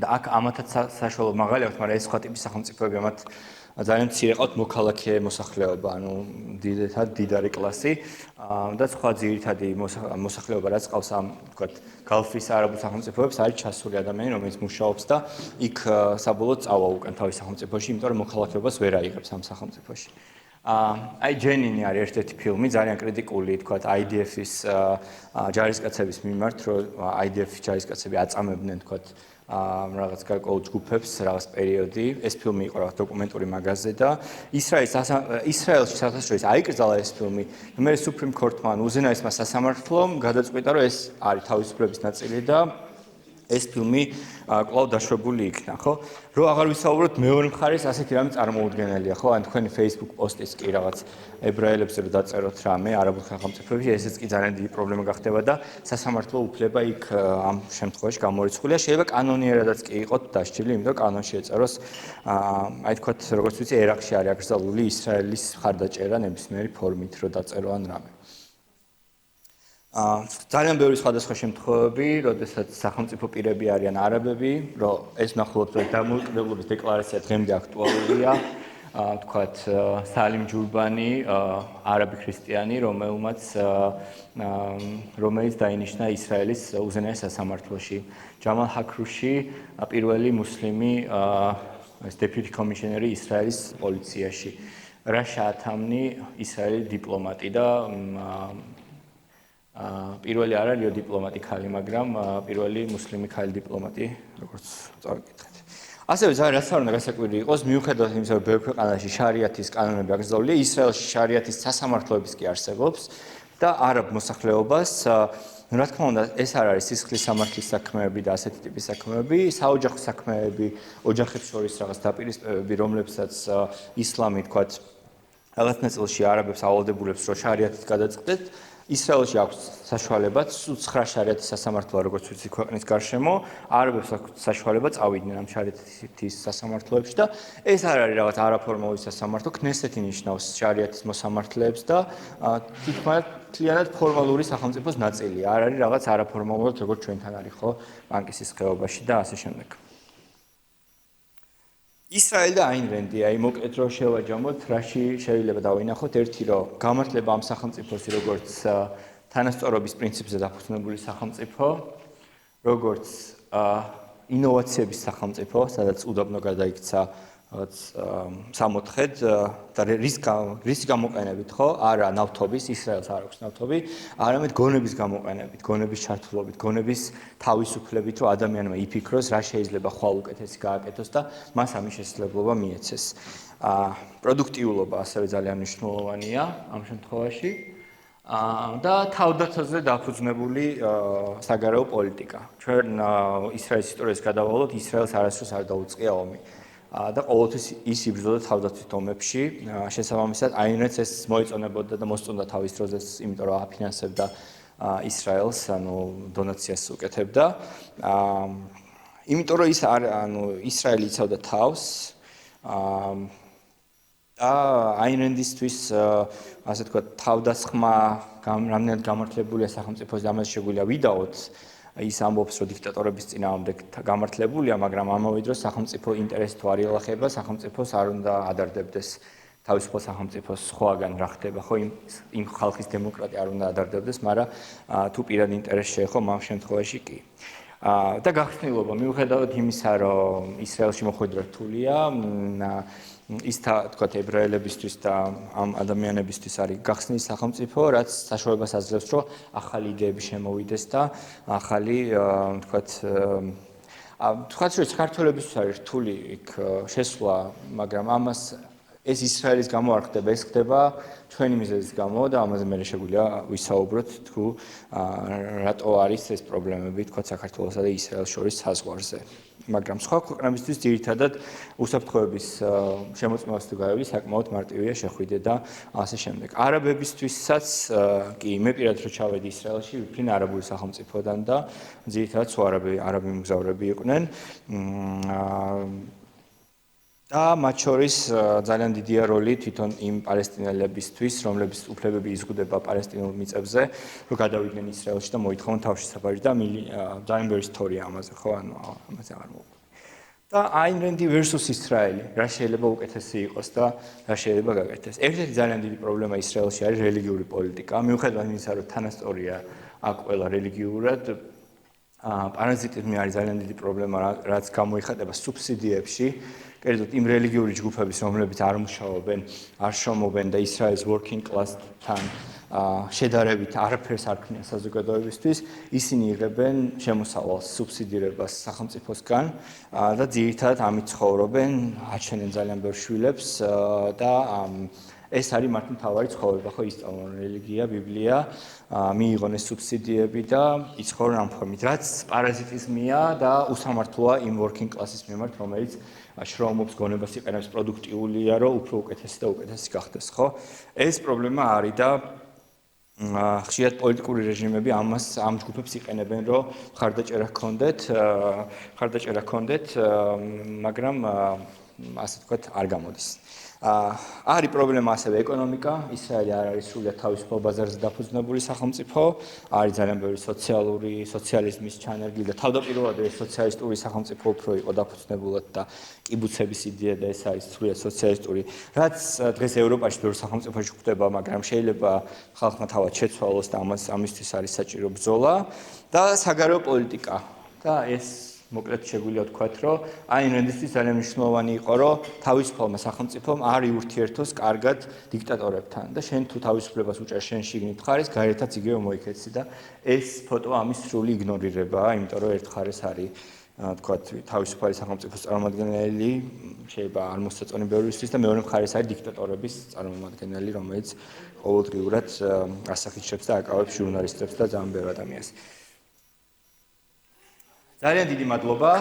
და აქ ამათაც საშუალო მაღალი აქვს, მაგრამ ეს სხვა ტიპის სახელმწიფოები ამათ ძალიან მცირე ყავთ მოქალაქე მოსახლეობა, ანუ დიდარი კლასი და სხვა ძირითადი მოსახლეობა რაც ყავს ამ თქვა გალფის არაბულ სახელმწიფოებს არის ჩასული ადამიანი, რომელიც მუშაობს და იქ საბოლოოდ წავა უკან თავის სახელმწიფოში, იმიტომ რომ მოქალაქეობას ვერ აიღებს ამ სახელმწიფოში. აი ჯენინი არის ერთ-ერთი ფილმი, ძალიან კრიტიკული, თქვა IDF-ის ჯარისკაცების მიმართ, რომ IDF-ის ჯარისკაცები აწამებდნენ, თქვა რაღაც გარკვეულ ჯგუფებს რაღაც პერიოდი. ეს ფილმი იყო რაღაც დოკუმენტური მაგაზზე და ისრაელში საერთაშორისო აიკრძალა ეს ფილმი. მე სუპრიმ კორტმა უზენაესმა სასამართლომ გადაწყვიტა, რომ ეს არის თავისუფლების ნაწილი და ეს ფილმი კვლავ დაშვებული იქნა, ხო? რო აღარ ვისაუბროთ მეორე მხარეს ასეთი რამე წარმოუდგენელია, ხო? ან თქვენი Facebook პოსტის კი რაღაც ებრაელებზე რო დაწეროთ რამე არაბულ სახელმწიფოებში, ესეც კი ძალიან დიდი პრობლემა გახდება და სასამართლო უფლება იქ ამ შემთხვევაში გამორიცხულია. შეიძლება კანონიერადაც კი იყოთ დასჯილი, იმიტომ კანონში ეწეროს აი თქვათ, როგორც ვიცი, ერაყში არის აკრძალული ისრაელის მხარდაჭერა ნებისმიერი ფორმით, რო დაწერო ან რამე. ძალიან ბევრი სხვადასხვა შემთხვევები, როდესაც სახელმწიფო პირები არიან არაბები, რომ ეს ნახულობთ, რომ დამოუკიდებლობის დეკლარაცია დღემდე აქტუალურია, თქვათ სალიმ ჯურბანი, არაბი ქრისტიანი, რომელიც დაინიშნა ისრაელის უზენაეს სასამართლოში. ჯამალ ჰაქრუში, პირველი მუსლიმი deputy commissioner ისრაელის პოლიციაში. რაშა ათამნი, ისრაელის დიპლომატი და პირველი არ არის დიპლომატი ხალი, მაგრამ პირველი მუსლიმი ხალი დიპლომატი, როგორც წავიკითხეთ. ასევე ძალიან რაც არ უნდა გასაკვირი იყოს, მიუხედავად იმისა, რომ ბევრ ქვეყანაში შარიათის კანონები აკრძალულია, ისრაელში შარიათის სასამართლოებიც კი არსებობს და არაბ მოსახლეობას, რა თქმა უნდა, ეს არ არის სისხლის სამართლის საქმეები და ასეთი ტიპის საქმეები, საოჯახო საქმეები, ოჯახებს შორის რაღაც დაპირისპირებები, რომლებსაც ისლამი, თქვათ, რაღაც ნაწილში არაბებს ავალდებულებს, რომ შარიათით გადაწყდეთ. ისრაელში აქვს საშუალება 9 შარიათის სასამართლოა, როგორც ვიცი, ქვეყნის გარშემო, არაბებს აქვს საშუალება წავიდნენ ამ შარიათის სასამართლოებში და ეს არ არის რაღაც არაფორმალური სასამართლო, ქნესეთი ნიშნავს შარიათის მოსამართლეებს და თითქმის ფორმალური სახელმწიფოს ნაწილია, არ არის რაღაც არაფორმალურად, როგორც ჩვენთან არის ხო, ბანკის ხეობაში და ასე შემდეგ. ისრაელი და აინ რენდი, აი მოკლედ რო შევაჯამოთ, რაში შეიძლება დავინახოთ, ერთი რომ გამართლება ამ სახელმწიფოს როგორც თანასწორობის პრინციპზე დაფუძნებული სახელმწიფო, როგორც ინოვაციების სახელმწიფო, სადაც უდაბნო გადაიქცა რაღაც 64-ად და რის გამოყენებით, ხო? არა ნავთობის, ისრაელს არ აქვს ნავთობი, არამედ გონების გამოყენებით, გონების ჩართულობით, გონების თავისუფლებით, რომ ადამიანმა იფიქროს, რა შეიძლება ხვალ უკეთესი გააკეთოს და მას ამის შესაძლებლობა მიეცეს. პროდუქტიულობა ასევე ძალიან მნიშვნელოვანია ამ შემთხვევაში. და თავდაცვაზე დაფუძნებული საგარეო პოლიტიკა. ჩვენ ისრაელის ისტორიას გადავალოთ, ისრაელს არასდროს არ დაუწყია ომი. და ყოველთვის ის იბრძოდა თავდაცვით ომებში. შესაბამისად, აინრენდს ეს მოეწონებოდა და მოსწონდა თავის დროზეს, იმიტომ რომ აფინანსებდა ისრაელს, ანუ დონაციას უკეთებდა. იმიტომ რომ ის ისრაელი იცავდა თავს და აინრენდისთვის ასე თქვა თავდასხმა რამდენად გამართლებულია სახელმწიფოს ამას შეგვიძლია ვიდაოთ. ის ამბობს, რომ დიქტატორების წინააღმდეგ გამართლებულია, მაგრამ ამავე დროს სახელმწიფო ინტერესი თუ არ ელახება, სახელმწიფოს არ უნდა ადარდებდეს თავისუფალ სახელმწიფოს სხვაგან რა ხდება, ხო, იმ ხალხის დემოკრატია არ უნდა ადარდებდეს, მაგრამ თუ პირად ინტერესი შეეხო, ამ შემთხვევაში კი. და გახსნილობა, მიუხედავად იმისა, რომ ისრაელში მოხვედრა რთულია, ის თქვათ ებრაელებისთვის და ამ ადამიანებისთვის არის გახსნის სახელმწიფო, რაც საშუალებას აძლევს, რომ ახალი იდეები შემოვიდეს და ახალი თქვათ რომ საქართველოსთვის არის რთული იქ შესვლა, მაგრამ ამას ეს ისრაელის გამო არ ხდება, ეს ხდება ჩვენი მიზეზის გამო და ამაზე მე შეგვიძლია ვისაუბროთ თუ რატო არის ეს პრობლემები თქვათ საქართველოსა და ისრაელს შორის საზღვარზე. მაგრამ სხვა ქვეყნებისთვის ძირითადად უსაფრთხოების შემოწმებას თუ გაივლის საკმაოდ მარტივია შეხვიდე და ასე შემდეგ. არაბებისთვისაც კი მე პირადად რო ჩავედი ისრაელში, ვიფრინ არაბული სახელმწიფოდან და ძირითადად სხვა არაბი მგზავრები იყვნენ. და მათ შორის ძალიან დიდია როლი თვითონ იმ პალესტინელებისთვის, რომლებიც უფლებები იზღუდება პალესტინურ მიწებზე, რომ გადავიდნენ ისრაელში და მოითხოვონ თავშესაფარი და ძალიან ბევრი ისტორია ამაზე, ხო, ანუ ამაზე აღარ მოვყვი. და აინ რენდი versus ისრაელი, რა შეიძლება უკეთესი იყოს და რა შეიძლება გაკეთდეს. ერთ-ერთი ძალიან დიდი პრობლემა ისრაელში არის რელიგიური პოლიტიკა. მიუხედავად იმისა, რომ თანასწორია აქ ყველა რელიგიურად, პარაზიტიზმი არის ძალიან დიდი პრობლემა, რაც გამოიხატება სუბსიდიებში. კერძოდ იმ რელიგიური ჯგუფების, რომლებიც არ მუშაობენ, არ შრომობენ და ისრაელის working class-თან შედარებით არაფერს არ ქმნიან საზოგადოებისთვის, ისინი იღებენ შემოსავალს, სუბსიდირებას სახელმწიფოსგან და ძირითადად ამით ცხოვრობენ, აჩვენენ ძალიან ბევრ შვილებს და ეს არის მართლა მთავარი ცხოვრება, ხო, ისწავლონ რელიგია, ბიბლია, მიიღონ ეს სუბსიდიები და იცხოვრონ ამ ფორმით, რაც პარაზიტიზმია და უსამართლოა იმ working class-ის მიმართ, რომელიც შრომობს, გონებას იყენებს, პროდუქტიულია, რომ უფრო უკეთესი და უკეთესი გახდეს, ხო? ეს პრობლემა არის და ხშირად პოლიტიკური რეჟიმები ამ ჯგუფებს იყენებენ, რომ ხარდაჭერა ჰქონდეთ, მაგრამ ასე ვთქვათ, არ გამოდის. არის პრობლემა ასევე ეკონომიკა, ისრაელი არ არის სრულად თავისუფალ ბაზარზე დაფუძნებული სახელმწიფო, არის ძალიან ბევრი სოციალიზმის ჩანერგილი და თავდაპირველად ეს სოციალისტური სახელმწიფო უფრო იყო დაფუძნებულად და კიბუცების იდეა და ეს არის სრულად სოციალისტური, რაც დღეს ევროპაში ბევრ სახელმწიფოში გვხვდება, მაგრამ შეიძლება ხალხმა თავად შეცვალოს და ამისთვის არის საჭირო ბრძოლა და საგარეო პოლიტიკა და ეს მოკლედ შეგვიძლია ვთქვათ, რომ აინ რენდისთვის ძალიან მნიშვნელოვანი იყო, რომ თავისუფალმა სახელმწიფომ არ იურთიერთოს კარგად დიქტატორებთან და შენ თუ თავისუფლებას უჭერ შენ შიგნით ხარეს, გარეთაც იგივე მოიქეცი და ეს ფოტო ამის სრული იგნორირებაა, იმიტომ რომ ერთ ხარეს არის ვთქვათ, თავისუფალი სახელმწიფოს წარმომადგენელი, შეიძლება არ მოსაწონი ბევრისთვის და მეორე მხარეს არის დიქტატორების წარმომადგენელი, რომელიც ყოველდღიურად ასახიჩებს და აკავებს ჟურნალისტებს და ძალიან ბევრ ადამიანს. ძალიან დიდი მადლობა.